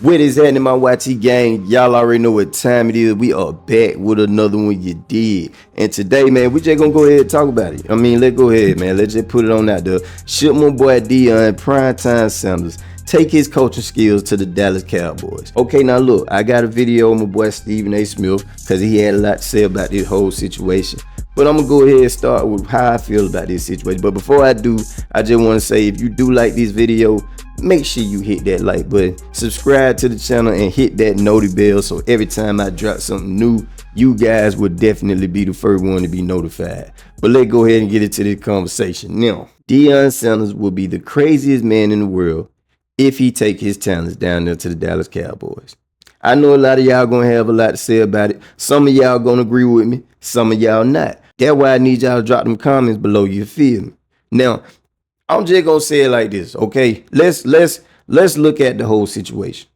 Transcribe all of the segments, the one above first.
What is happening, my YT gang? Y'all already know what time it is. We are back with another one you did. And today, man, we just gonna go ahead and talk about it. Let's go ahead, man. Let's just put it on out there. Should my boy Deion Primetime Sanders take his coaching skills to the Dallas Cowboys? Okay, now look, I got a video of my boy Stephen A. Smith because he had a lot to say about this whole situation. But I'm gonna go ahead and start with how I feel about this situation. But before I do, I just want to say, if you do like this video, make sure you hit that like button, subscribe to the channel, and hit that noti bell so every time I drop something new, you guys will definitely be the first one to be notified. But let's go ahead and get into this conversation. Now, Deion Sanders will be the craziest man in the world if he take his talents down there to the Dallas Cowboys. I know a lot of y'all gonna have a lot to say about it. Some of y'all gonna agree with me, some of y'all not. That's why I need y'all to drop them comments below, you feel me? Now, I'm just gonna say it like this, okay? Let's look at the whole situation.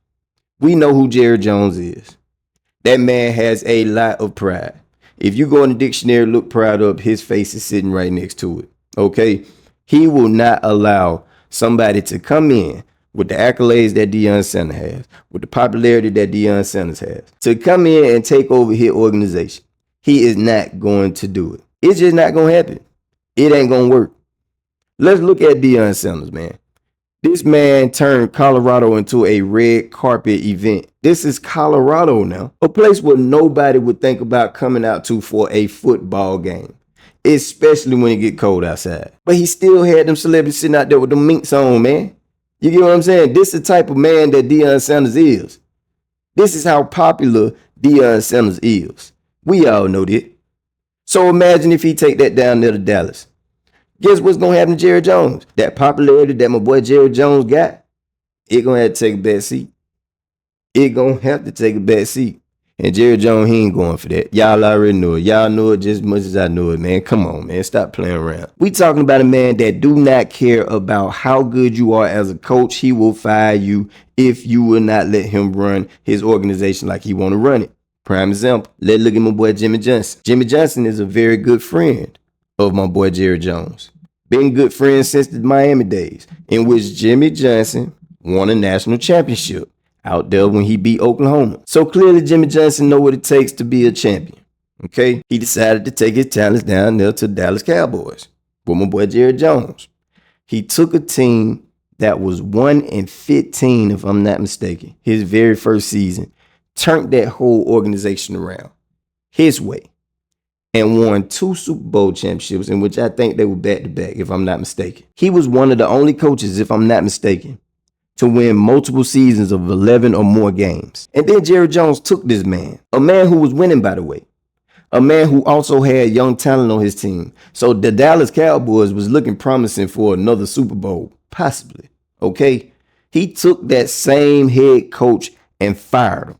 We know who Jerry Jones is. That man has a lot of pride. If you go in the dictionary, look pride up, his face is sitting right next to it, okay? He will not allow somebody to come in with the accolades that Deion Sanders has, with the popularity that Deion Sanders has, to come in and take over his organization. He is not going to do it. It's just not gonna happen. It ain't gonna work. Let's look at Deion Sanders, man. This man turned Colorado into a red carpet event. This is Colorado now, a place where nobody would think about coming out to for a football game, especially when it get cold outside. But he still had them celebrities sitting out there with them minks on, man. You get what I'm saying? This is the type of man that Deion Sanders is. This is how popular Deion Sanders is. We all know that. So imagine if he take that down there to Dallas. Guess what's going to happen to Jerry Jones? That popularity that my boy Jerry Jones got, it going to have to take a back seat. It going to have to take a back seat. And Jerry Jones, he ain't going for that. Y'all already know it. Y'all know it just as much as I know it, man. Come on, man. Stop playing around. We talking about a man that do not care about how good you are as a coach. He will fire you if you will not let him run his organization like he want to run it. Prime example, let's look at my boy Jimmy Johnson. Jimmy Johnson is a very good friend of my boy Jerry Jones. Been good friends since the Miami days, in which Jimmy Johnson won a national championship out there when he beat Oklahoma. So clearly Jimmy Johnson know what it takes to be a champion. Okay, he decided to take his talents down there to the Dallas Cowboys with my boy Jerry Jones. He took a team that was 1-15, if I'm not mistaken, his very first season, turned that whole organization around his way, and won 2 Super Bowl championships, in which I think they were back-to-back, if I'm not mistaken. He was one of the only coaches, if I'm not mistaken, to win multiple seasons of 11 or more games. And then Jerry Jones took this man, a man who was winning, by the way, a man who also had young talent on his team. So the Dallas Cowboys was looking promising for another Super Bowl, possibly, okay? He took that same head coach and fired him.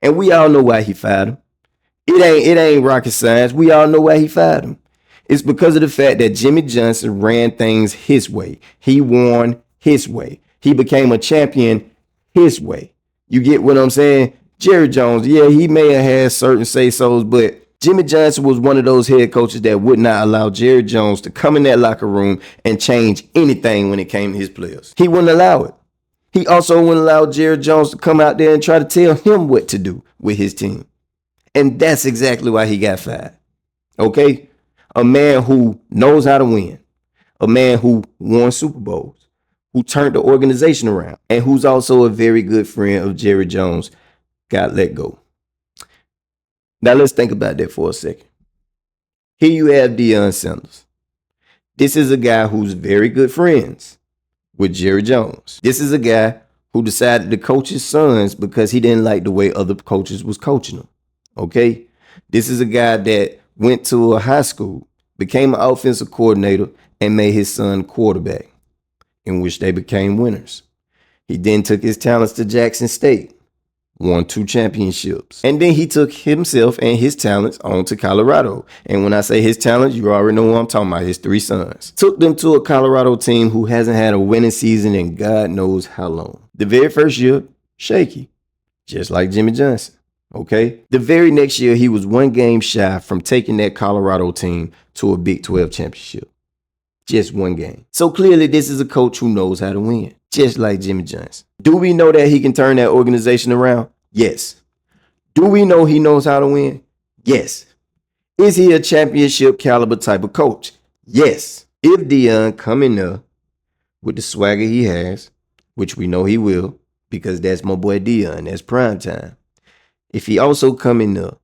And we all know why he fired him. It ain't rocket science. We all know why he fired him. It's because of the fact that Jimmy Johnson ran things his way. He won his way. He became a champion his way. You get what I'm saying? Jerry Jones, yeah, he may have had certain say-sos, but Jimmy Johnson was one of those head coaches that would not allow Jerry Jones to come in that locker room and change anything when it came to his players. He wouldn't allow it. He also wouldn't allow Jerry Jones to come out there and try to tell him what to do with his team. And that's exactly why he got fired. Okay? A man who knows how to win. A man who won Super Bowls. Who turned the organization around. And who's also a very good friend of Jerry Jones got let go. Now let's think about that for a second. Here you have Deion Sanders. This is a guy who's very good friends with Jerry Jones. This is a guy who decided to coach his sons because he didn't like the way other coaches was coaching them. Okay? This is a guy that went to a high school, became an offensive coordinator, and made his son quarterback, in which they became winners. He then took his talents to Jackson State, won 2 championships. And then he took himself and his talents on to Colorado. And when I say his talents, you already know what I'm talking about, his 3 sons. Took them to a Colorado team who hasn't had a winning season in God knows how long. The very first year, shaky, just like Jimmy Johnson. Okay? The very next year, he was 1 game shy from taking that Colorado team to a Big 12 championship. Just 1 game. So clearly, this is a coach who knows how to win. just like Jimmy Johnson. Do we know that he can turn that organization around? Yes. Do we know he knows how to win? Yes. Is he a championship caliber type of coach? Yes. If Deion come in there with the swagger he has, which we know he will, because that's my boy Deion, that's prime time. If he also come in there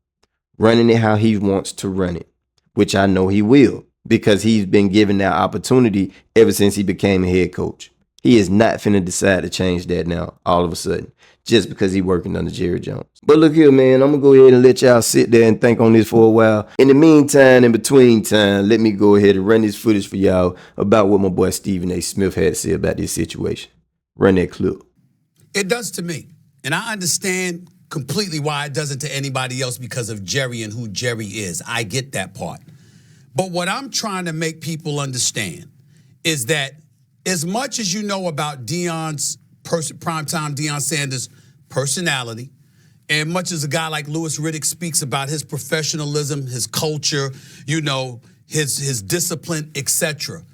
running it how he wants to run it, which I know he will, because he's been given that opportunity ever since he became a head coach. He is not finna decide to change that now, all of a sudden, just because he working under Jerry Jones. But look here, man, I'm gonna go ahead and let y'all sit there and think on this for a while. In the meantime, in between time, let me go ahead and run this footage for y'all about what my boy Stephen A. Smith had to say about this situation. Run that clip. It does to me. And I understand completely why it doesn't to anybody else because of Jerry and who Jerry is. I get that part. But what I'm trying to make people understand is that as much as you know about Deion's primetime Deion Sanders personality, and much as a guy like Louis Riddick speaks about his professionalism, his culture, you know, his discipline, etc.,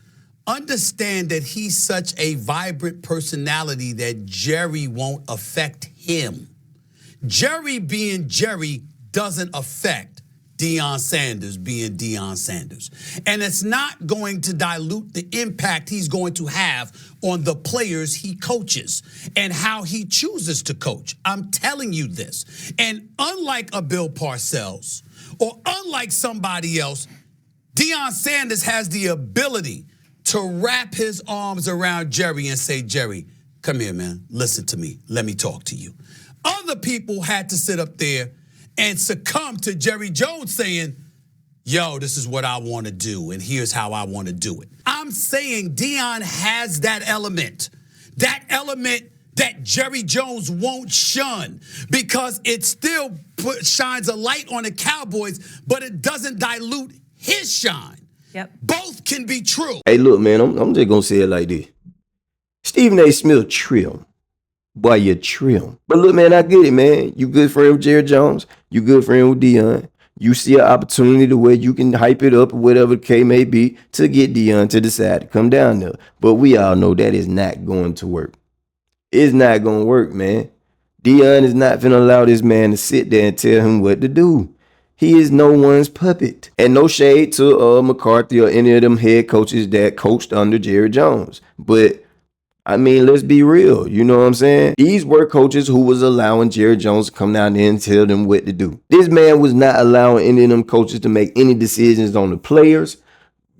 understand that he's such a vibrant personality that Jerry won't affect him. Jerry being Jerry doesn't affect Deion Sanders being Deion Sanders. And it's not going to dilute the impact he's going to have on the players he coaches and how he chooses to coach. I'm telling you this. And unlike a Bill Parcells or unlike somebody else, Deion Sanders has the ability to wrap his arms around Jerry and say, Jerry, come here, man. Listen to me. Let me talk to you. Other people had to sit up there and succumb to Jerry Jones saying, yo, this is what I want to do, and here's how I want to do it. I'm saying Deion has that element that Jerry Jones won't shun because it still shines a light on the Cowboys, but it doesn't dilute his shine. Yep. Both can be true. Hey, look, man, I'm just going to say it like this. Stephen A. Smith trim. Boy, you trim. But look, man, I get it, man. You good friend with Jerry Jones. You good friend with Deion. You see an opportunity to where you can hype it up or whatever the case may be to get Deion to decide to come down there. But we all know that is not going to work. It's not going to work, man. Deion is not going to allow this man to sit there and tell him what to do. He is no one's puppet. And no shade to McCarthy or any of them head coaches that coached under Jerry Jones. But I mean, let's be real. You know what I'm saying? These were coaches who was allowing Jerry Jones to come down there and tell them what to do. This man was not allowing any of them coaches to make any decisions on the players,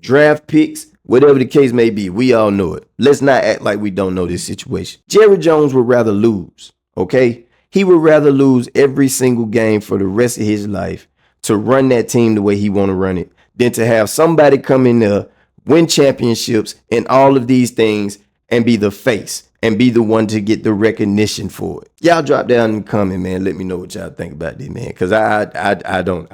draft picks, whatever the case may be. We all know it. Let's not act like we don't know this situation. Jerry Jones would rather lose, okay? He would rather lose every single game for the rest of his life to run that team the way he want to run it than to have somebody come in there, win championships and all of these things and be the face and be the one to get the recognition for it. Y'all drop down in the comment, man. Let me know what y'all think about this, man, because I don't.